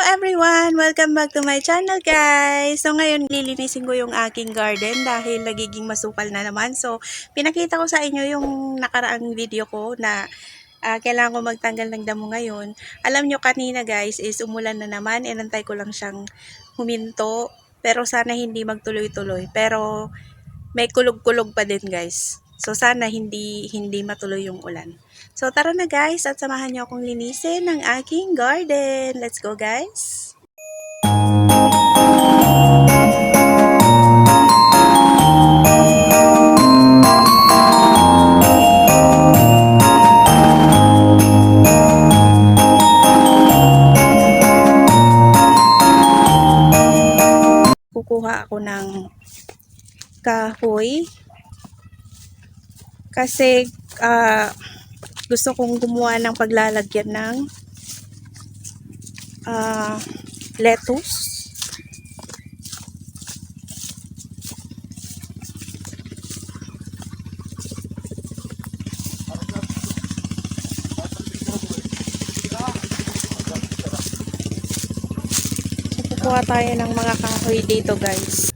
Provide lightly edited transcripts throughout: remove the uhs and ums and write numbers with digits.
everyone! Welcome back to my channel guys! So ngayon lilinisin ko yung aking garden dahil nagiging masukal na naman. So pinakita ko sa inyo yung nakaraang video ko na kailangan ko magtanggal ng damo ngayon. Alam nyo kanina guys is umulan na naman. Inantay ko lang siyang huminto. Pero sana hindi magtuloy-tuloy. Pero may kulog-kulog pa din guys. So sana hindi matuloy yung ulan. So tara na guys at samahan niyo akong linisin ng aking garden. Let's go guys! Kukuha ako ng kahoy kasi gusto kong gumawa ng paglalagyan ng lettuce. So, kukuha tayo ng mga kahoy dito guys.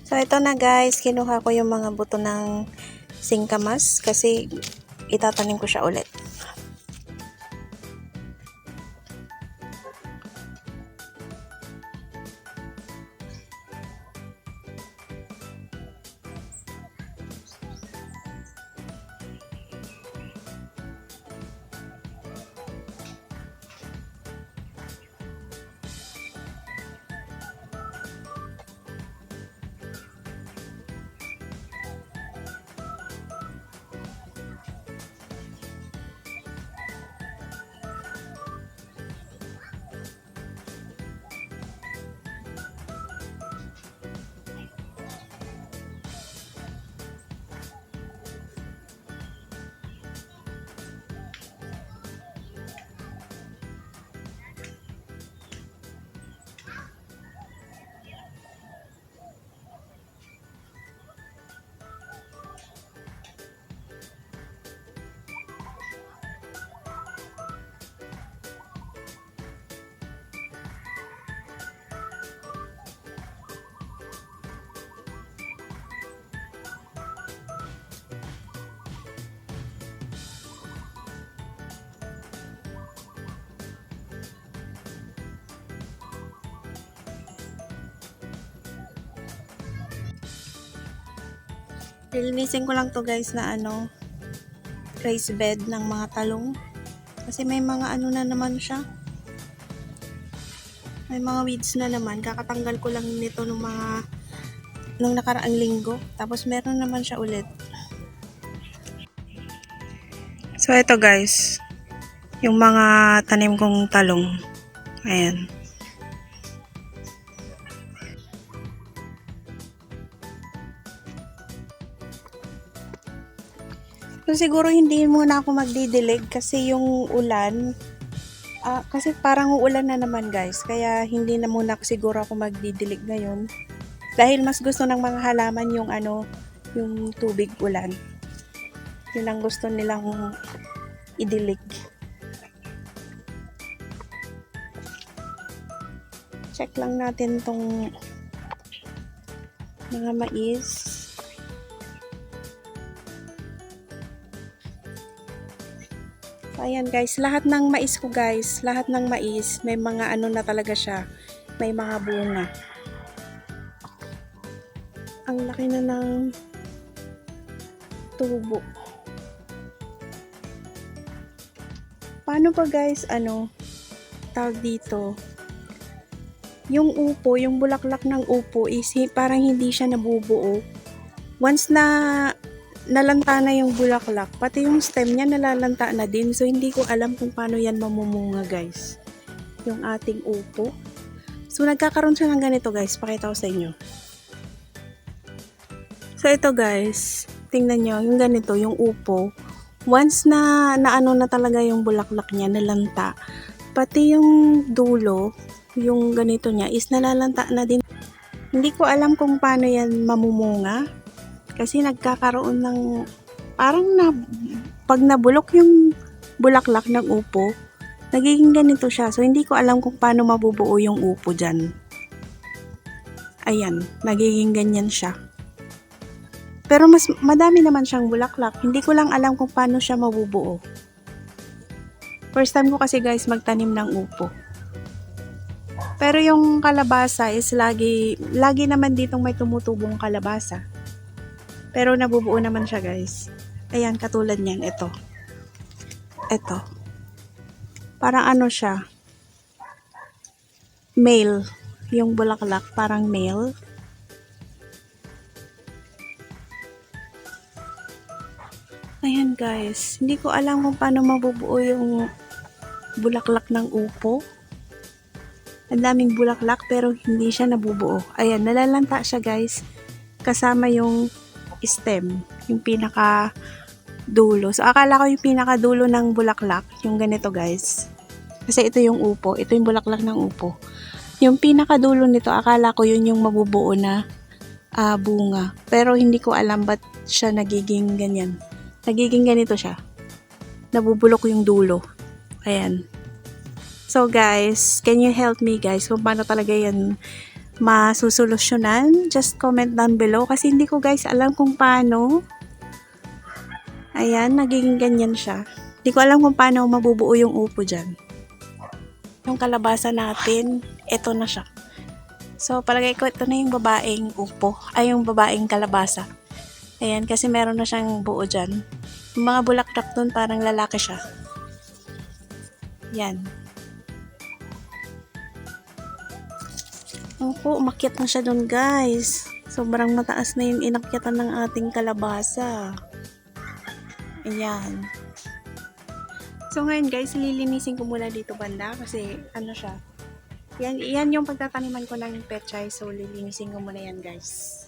So, ito na guys, kinuha ko yung mga buto ng singkamas kasi itatanim ko siya ulit. Lilinisin ko lang to guys na raised bed ng mga talong. Kasi may mga na naman siya. May mga weeds na naman. Kakatanggal ko lang nito nung nakaraang linggo. Tapos meron naman siya ulit. So ito guys, yung mga tanim kong talong. Ayan. So siguro hindi muna ako magdidilig kasi yung ulan, kasi parang uulan na naman guys. Kaya hindi na muna siguro ako magdidilig ngayon. Dahil mas gusto ng mga halaman yung yung tubig ulan. Yun ang gusto nilang idilig. Check lang natin tong mga mais. So, ayan guys, lahat ng mais ko guys, lahat ng mais, may mga na talaga siya. May mga bunga. Ang laki na ng tubo. Paano pa guys, tawag dito? Yung upo, yung bulaklak ng upo is parang hindi siya nabubuo. Once na nalanta na yung bulaklak, pati yung stem niya nalalanta na din. So, hindi ko alam kung paano yan mamumunga guys. Yung ating upo. So, nagkakaroon siya ng ganito guys. Pakita ko sa inyo. So, ito guys. Tingnan nyo, yung ganito, yung upo. Once na na talaga yung bulaklak niya, nalanta. Pati yung dulo, yung ganito niya, is nalalanta na din. Hindi ko alam kung paano yan mamumunga. Kasi nagkakaroon ng, parang pag nabulok yung bulaklak ng upo, nagiging ganito siya. So, hindi ko alam kung paano mabubuo yung upo dyan. Ayan, nagiging ganyan siya. Pero madami naman siyang bulaklak. Hindi ko lang alam kung paano siya mabubuo. First time ko kasi guys magtanim ng upo. Pero yung kalabasa is lagi naman ditong may tumutubong kalabasa. Pero nabubuo naman siya guys. Ayan, katulad niyan. Ito. Parang siya. Male. Yung bulaklak, parang male. Ayan guys. Hindi ko alam kung paano mabubuo yung bulaklak ng upo. Ang daming bulaklak pero hindi siya nabubuo. Ayan, nalalanta siya guys. Kasama yung stem, yung pinaka dulo. So, akala ko yung pinaka dulo ng bulaklak, yung ganito guys. Kasi ito yung upo, ito yung bulaklak ng upo. Yung pinaka dulo nito, akala ko yun yung mabubuo na bunga. Pero hindi ko alam ba't siya nagiging ganyan. Nagiging ganito siya. Nabubulok yung dulo. Ayan. So guys, can you help me guys kung paano talaga yan masusolusyonan? Just comment down below kasi hindi ko guys alam kung paano. Ayan, nagiging ganyan siya. Hindi ko alam kung paano mabubuo yung upo dyan. Yung kalabasa natin, ito na siya. So, palagay ko ito na yung babaeng upo. Ay, yung babaeng kalabasa. Ayan, kasi meron na siyang buo dyan. Yung mga bulaklak dun, parang lalaki siya. Yan. Opo, umakyat na siya dun guys. Sobrang mataas na yung inakyatan ng ating kalabasa. Ayan. So ngayon guys, lilinisin ko muna dito banda kasi siya. Yan yung pagtataniman ko ng pechay. So lilinisin ko muna yan guys.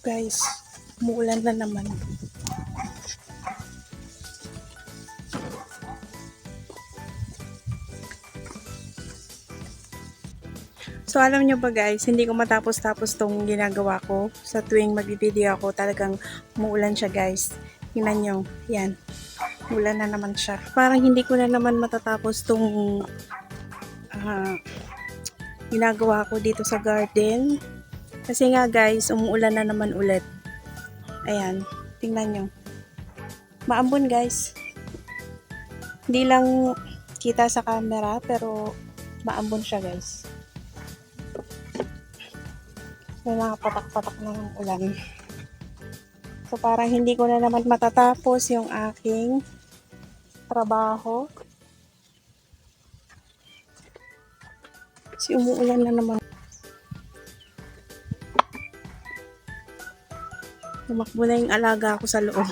Guys, umuulan na naman. So alam nyo ba guys, hindi ko matapos-tapos tong ginagawa ko. Sa tuwing mag-video ako, talagang umuulan siya guys. Tingnan nyo, yan. Ulan na naman siya. Parang hindi ko na naman matatapos tong ginagawa ko dito sa garden. Kasi nga guys, umuulan na naman ulit. Ayan, tingnan nyo. Maambon guys. Hindi lang kita sa camera, pero maambon siya guys. May mga patak-patak na ng ulan. So parang hindi ko na naman matatapos yung aking trabaho. Kasi umuulan na naman. Tumakbo na yung alaga ko sa loob.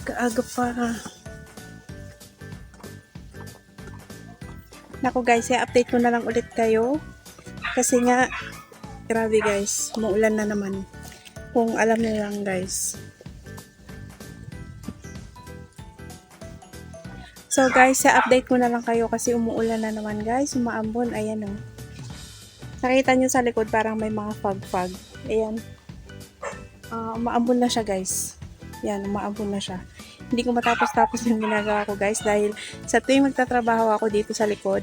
Aga-aga pa. Naku guys, i-update ko na lang ulit kayo. Kasi nga, grabe guys, umuulan na naman. Kung alam niyo lang guys. So guys, i-update ko na lang kayo kasi umuulan na naman guys. Umaambon, ayan o. Nakita nyo sa likod parang may mga fog-fog. Ayan. Umaambon na siya guys. Yan, umaambon na siya. Hindi ko matapos-tapos yung ginagawa ko guys dahil sa tuwing magtatrabaho ako dito sa likod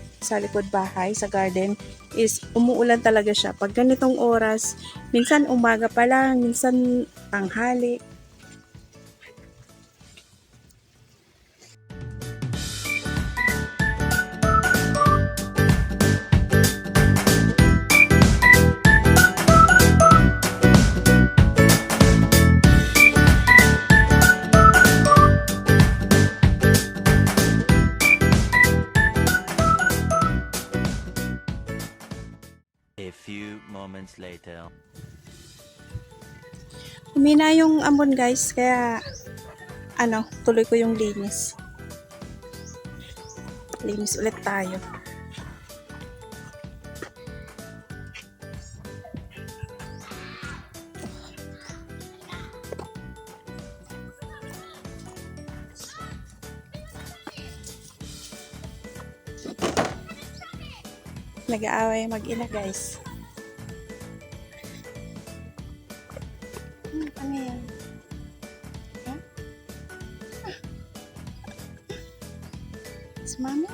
bahay, sa garden, is umuulan talaga siya. Pag ganitong oras, minsan umaga pa lang, minsan tanghali. A few moments later. Humina yung ambon guys, kaya tuloy ko yung linis. Linis ulit tayo. Nag-aaway mag-ina guys. Ano yan? Huh? It's mommy.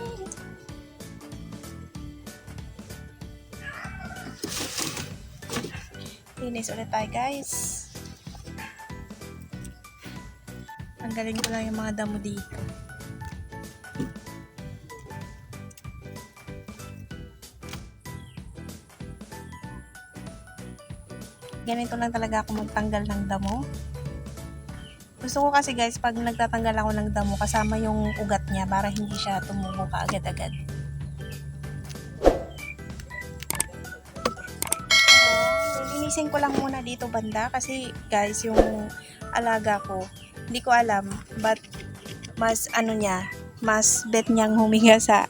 Linis ulit tayo guys. Tanggalin ko lang yung mga damo dito. Ganito lang talaga ako magtanggal ng damo. Gusto ko kasi guys, pag nagtatanggal ako ng damo, kasama yung ugat niya para hindi siya tumubo ka agad-agad. Lilinisin ko lang muna dito banda kasi guys, yung alaga ko, hindi ko alam, but mas mas bet niyang huminga sa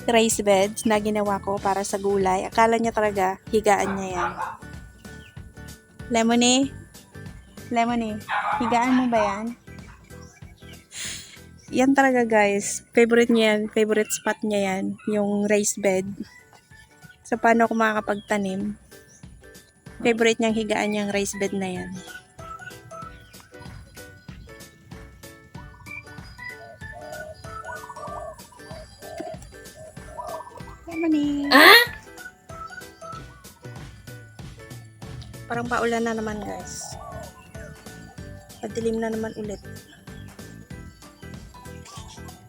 raised bed na ginawa ko para sa gulay. Akala niya talaga, higaan niya yan. Lemony, higaan mo ba yan? Yan talaga guys, favorite niya yan, favorite spot niya yan, yung raised bed. So paano ako makakapagtanim? Favorite niyang higaan yung raised bed na yan. Lemony! Parang paulan na naman guys. Padilim na naman ulit.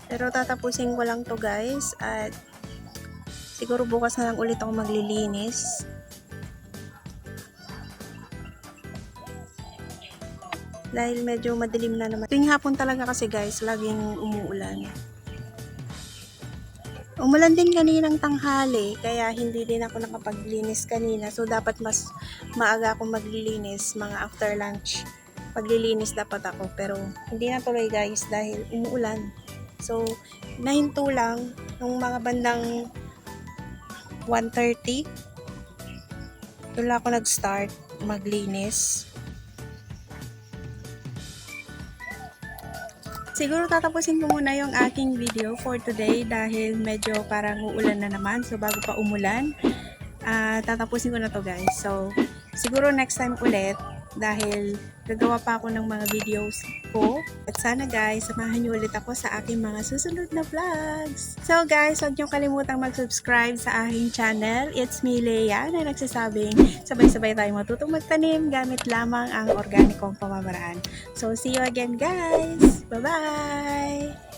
Pero tatapusin ko lang to guys. At siguro bukas na lang ulit ako maglilinis. Dahil medyo madilim na naman. Tuwing hapon talaga kasi guys, laging umuulan. Umulan din kaninang tanghali, kaya hindi din ako nakapaglinis kanina. So, dapat mas maaga akong maglilinis, mga after lunch. Paglilinis dapat ako, pero hindi natuloy guys dahil umuulan. So, nahinto lang nung mga bandang 1:30. Doon ako nag-start maglinis. Siguro tatapusin ko muna yung aking video for today dahil medyo parang uulan na naman. So bago pa umulan, tatapusin ko na to guys. So siguro next time ulit dahil gagawa pa ako ng mga videos ko. At sana guys, samahan niyo ulit ako sa aking mga susunod na vlogs. So guys, huwag niyo kalimutang mag-subscribe sa aking channel. It's me, Leia, na nagsasabing sabay-sabay tayong matutong magtanim gamit lamang ang organikong pamamaraan. So see you again guys! Bye-bye!